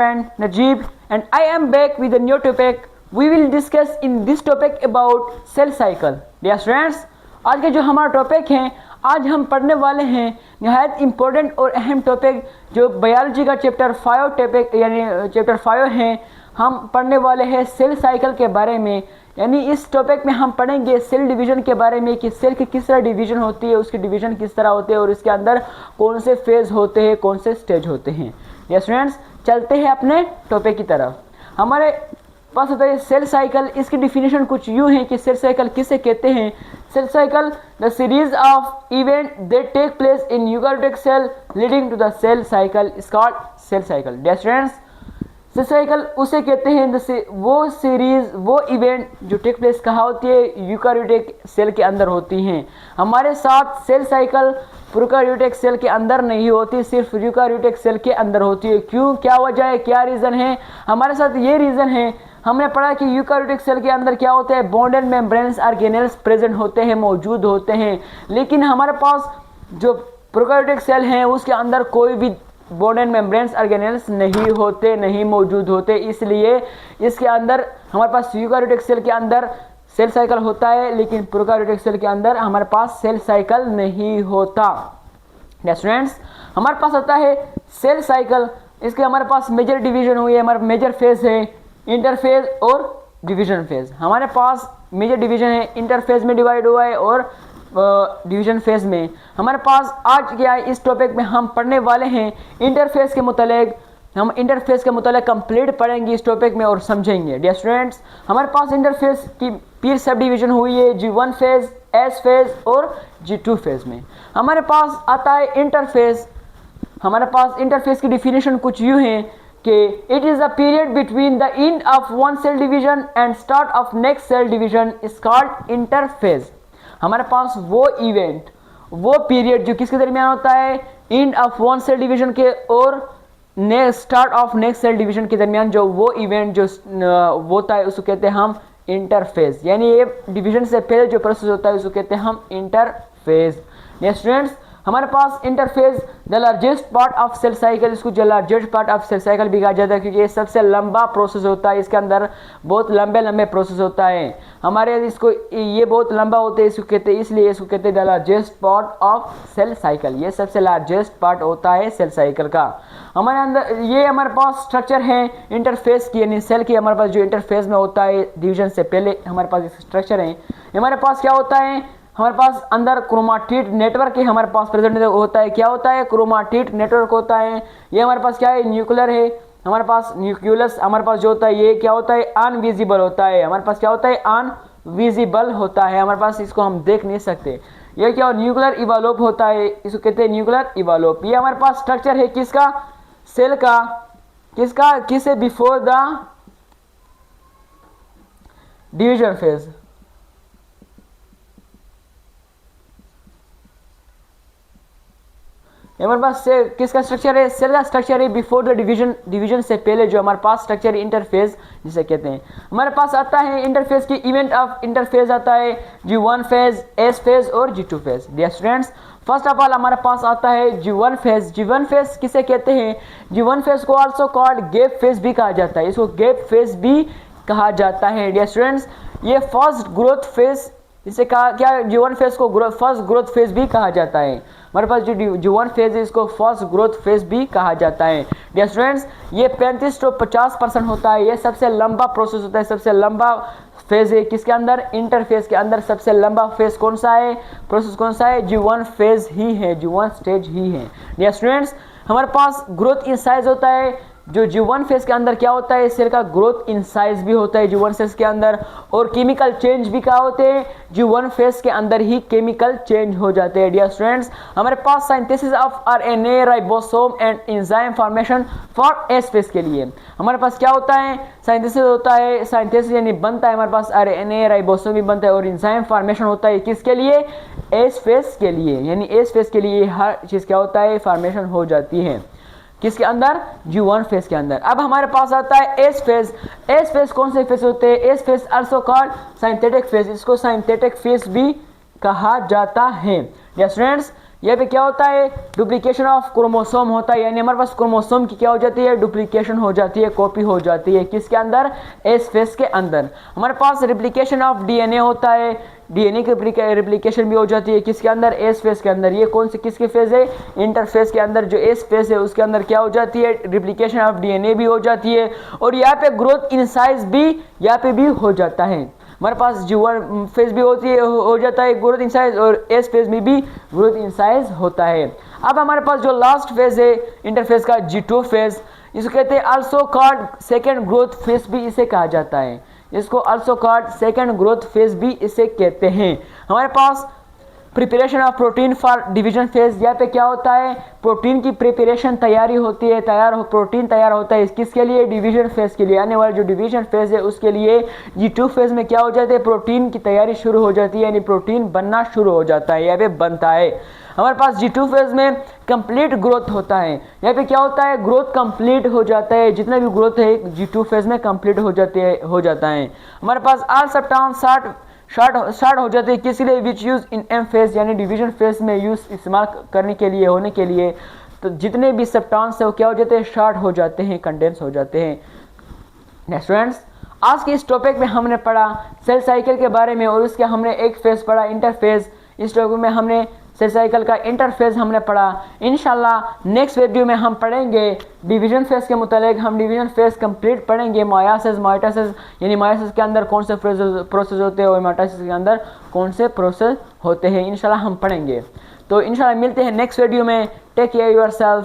friend Najib and I am back with a new topic. We will discuss in this topic about cell cycle. Dear students, आज का जो हमारा topic है, आज हम पढ़ने वाले हैं निहायत इम्पोर्टेंट और अहम टॉपिक जो बायोलॉजी का चैप्टर 5 टॉपिक यानी चैप्टर 5 है। हम पढ़ने वाले हैं सेल साइकिल के बारे में, यानी इस टॉपिक में हम पढ़ेंगे सेल डिवीज़न के बारे में कि सेल की किस तरह डिवीज़न होती है, उसकी डिवीज़न किस तरह होते हैं और इसके अंदर कौन से फेज़ होते हैं, कौन से स्टेज होते हैं। ये स्टूडेंट्स, चलते हैं अपने टॉपिक की तरफ। हमारे पास होता है सेल साइकिल। इसकी डिफिनेशन कुछ यूँ है कि सेल साइकिल किसे कहते हैं। Cell cycle the series of event that take place in eukaryotic cell leading to the cell cycle is called cell cycle. Dear students, cell cycle उसे कहते हैं वो सीरीज, वो इवेंट जो टेक प्लेस कहाँ होती है, यूकैरियोटिक सेल के अंदर होती हैं। हमारे साथ सेल साइकिल प्रोकैरियोटिक सेल के अंदर नहीं होती, सिर्फ यूकैरियोटिक सेल के अंदर होती है। क्यों, क्या वजह है, क्या रीज़न है? हमारे साथ ये रीज़न है, हमने पढ़ा कि यूकैरियोटिक सेल के अंदर क्या होता है, बॉन्डेड मेम्ब्रेन्स ऑर्गेनेल्स प्रेजेंट होते हैं, मौजूद होते हैं। लेकिन हमारे पास जो प्रोकैरियोटिक सेल हैं उसके अंदर कोई भी बॉन्डेड मेम्ब्रेन्स ऑर्गेनेल्स नहीं होते, नहीं मौजूद होते। इसलिए इसके अंदर हमारे पास यूकैरियोटिक सेल के अंदर सेल साइकिल होता है, लेकिन प्रोकैरियोटिक सेल के अंदर हमारे पास सेल साइकिल नहीं होता। स्टूडेंट्स, हमारे पास आता है सेल साइकिल। इसके हमारे पास मेजर डिवीजन हुई है, हमारा मेजर फेज है इंटरफेज और डिवीजन फेज। हमारे पास मेजर डिवीजन है, इंटरफेज में डिवाइड हुआ है और डिवीजन फेज में। हमारे पास आज क्या है, इस टॉपिक में हम पढ़ने वाले हैं इंटरफेज के मुतालिक। हम इंटरफेस के मुतालिक कंप्लीट पढ़ेंगे इस टॉपिक में और समझेंगे। डियर स्टूडेंट्स, हमारे पास इंटरफेस की पीर सब डिवीजन हुई है G1 फेज, S फेज और G2 फेज में। हमारे पास आता है इंटरफेस। हमारे पास इंटरफेस की डिफिनेशन कुछ यूँ है कि it is the period between the end of one cell division and start of next cell division is called interphase. हमारे पास वो इवेंट, वो पीरियड जो किसके दरमियान होता है, end of one cell division के और start of next cell division के दरमियान जो वो इवेंट जो होता है उसको कहते हैं हम इंटरफेज। यानी ये डिवीजन से पहले जो प्रोसेस होता है उसको कहते हैं हम इंटरफेज। नेक्स्ट स्टूडेंट्स, हमारे पास interphase the largest part of cell cycle, इसको जो largest part of cell cycle भी कहा जाता है क्योंकि ये सबसे लंबा प्रोसेस होता है। इसके अंदर बहुत लंबे लंबे प्रोसेस होता है हमारे, इसको ये बहुत लंबा होता है, इसको कहते हैं, इसलिए इसको कहते हैं the largest part of cell cycle. ये सबसे लार्जेस्ट पार्ट होता है सेल साइकिल का। हमारे अंदर ये हमारे पास स्ट्रक्चर है इंटरफेस की, यानी सेल की हमारे पास जो इंटरफेस में होता है डिवीजन से पहले हमारे पास स्ट्रक्चर है। हमारे पास क्या होता है, हमारे पास अंदर क्रोमाटिड नेटवर्क है, हमारे पास प्रेजेंट होता है। क्या होता है, क्रोमाटिड नेटवर्क होता है। ये हमारे पास क्या है, न्यूक्लियर है। हमारे पास न्यूक्लियस हमारे पास जो होता है ये क्या होता है, अनविजिबल होता है। हमारे पास क्या होता है, अनविजिबल होता है, हमारे पास इसको हम देख नहीं सकते। ये क्या, न्यूक्लियर इवॉल्व होता है, इसको कहते हैं न्यूक्लियर इवॉल्व। ये हमारे पास स्ट्रक्चर है किसका, सेल का। किसका, किसे बिफोर द डिवीजन फेज। हमारे पास से किसका स्ट्रक्चर है, सेल का स्ट्रक्चर है बिफोर द डिवीजन, डिवीजन से पहले जो हमारे पास स्ट्रक्चर इंटरफेज जिसे कहते हैं। हमारे पास आता है इंटरफेज की इवेंट ऑफ इंटरफेज आता है G1 फेज, S फेज और G2 phase. Dear students, first of all हमारे पास आता है G1 फेज। G1 फेज किसे कहते हैं, G1 फेज को आल्सो कॉल्ड गैप फेज भी कहा जाता है, इसको गैप फेज भी कहा जाता है। डियर स्टूडेंट्स, ये फर्स्ट ग्रोथ फेज, इसे कहा क्या, G1 फेज को फर्स्ट ग्रोथ फेज भी कहा जाता है। हमारे पास जो G1 फेज है इसको फर्स्ट ग्रोथ फेज भी कहा जाता है। डियर स्टूडेंट्स, ये 35 to 50% होता है। ये सबसे लंबा प्रोसेस होता है, सबसे लंबा फेज है किसके अंदर, इंटरफेज के अंदर। सबसे लंबा फेज कौन सा है, प्रोसेस कौन सा है, G1 फेज ही है, G1 स्टेज ही है। डियर स्टूडेंट्स, हमारे पास ग्रोथ इन साइज होता है। जो G1 फेज के अंदर क्या होता है, सेल का ग्रोथ इन साइज भी होता है G1 फेज के अंदर, और केमिकल चेंज भी क्या होते हैं, G1 फेज के अंदर ही केमिकल चेंज हो जाते हैं। डियर स्टूडेंट्स, हमारे पास synthesis of RNA, ribosome and enzyme formation for S phase के लिए हमारे पास क्या होता है, सिंथेसिस होता है। सिंथेसिस यानी बनता है हमारे पास RNA, राइबोसोम भी बनता है और एंजाइम फॉर्मेशन होता है किसके लिए, S फेज के लिए। यानी S फेज के लिए हर चीज़ क्या होता है, फॉर्मेशन हो जाती है किसके अंदर, G1 फेज के अंदर। अब हमारे पास आता है S फेज। S फेज कौन से फेज होते हैं, S phase also called synthetic phase, इसको सिंथेटिक फेज भी कहा जाता है। डियर स्टूडेंट्स, यहाँ पे क्या होता है, डुप्लीकेशन ऑफ क्रोमोसोम होता है, यानी हमारे पास क्रोमोसोम की क्या हो जाती है, डुप्लीकेशन हो जाती है, कॉपी हो जाती है, किसके अंदर, एस फेज के अंदर। हमारे पास रिप्लिकेशन ऑफ डीएनए होता है, डीएनए की रिप्लिकेशन भी हो जाती है किसके अंदर, एस फेज के अंदर। ये कौन से किसके फेज है, इंटरफेज के अंदर, जो एस फेज है उसके अंदर क्या हो जाती है, रिप्लिकेशन ऑफ डीएनए भी हो जाती है। और यहाँ पे ग्रोथ इन साइज भी यहाँ पे भी हो जाता है। हमारे पास G1 फेज भी होती है, हो जाता है ग्रोथ इन साइज, और एस फेज में भी ग्रोथ इन साइज होता है। अब हमारे पास जो लास्ट फेज है इंटरफेज का, G2 फेज, इसको कहते हैं also called second growth phase भी इसे कहा जाता है, इसको also called second growth phase भी इसे कहते हैं। हमारे पास preparation of protein for division phase, यहाँ पे क्या होता है, प्रोटीन की प्रिपरेशन तैयारी होती है, प्रोटीन तैयार होता है किसके लिए, डिवीजन फेज के लिए। आने वाला जो डिवीजन फेज है उसके लिए G2 फेज में क्या हो जाता है, प्रोटीन की तैयारी शुरू हो जाती है, यानी प्रोटीन बनना शुरू हो जाता है, यहाँ पे बनता है। हमारे पास G2 फेज में कंप्लीट ग्रोथ होता है, यहाँ पे क्या होता है, ग्रोथ कंप्लीट हो जाता है, जितना भी ग्रोथ है G2 फेज में कंप्लीट हो जाता है। हमारे पास ऑल सब्सटेंस शार्ट हो जाते हैं किस लिए, which use in M phase, यानी डिवीजन फेज में यूज इस्तेमाल करने के लिए, होने के लिए। तो जितने भी सब्सटेंस है वो क्या हो जाते हैं, शार्ट हो जाते हैं, कंडेंस हो जाते हैं। नेक्स्ट स्टूडेंट्स, आज के इस टॉपिक में हमने पढ़ा सेल साइकिल के बारे में, और उसके हमने एक फेज पढ़ा, इंटरफेज। इस टॉपिक में हमने सेल साइकिल का इंटरफेज हमने पढ़ा। इंशाल्लाह नेक्स्ट वीडियो में हम पढ़ेंगे डिवीजन फेज के मुतालिक, हम डिवीजन फेज कंप्लीट पढ़ेंगे, मायोसिस, माइटोसिस, यानी मायोसिस के अंदर कौन से प्रोसेस होते हैं और माइटोसिस के अंदर कौन से प्रोसेस होते हैं, इंशाल्लाह हम पढ़ेंगे। तो इंशाल्लाह मिलते हैं नेक्स्ट वीडियो में। Take care yourself.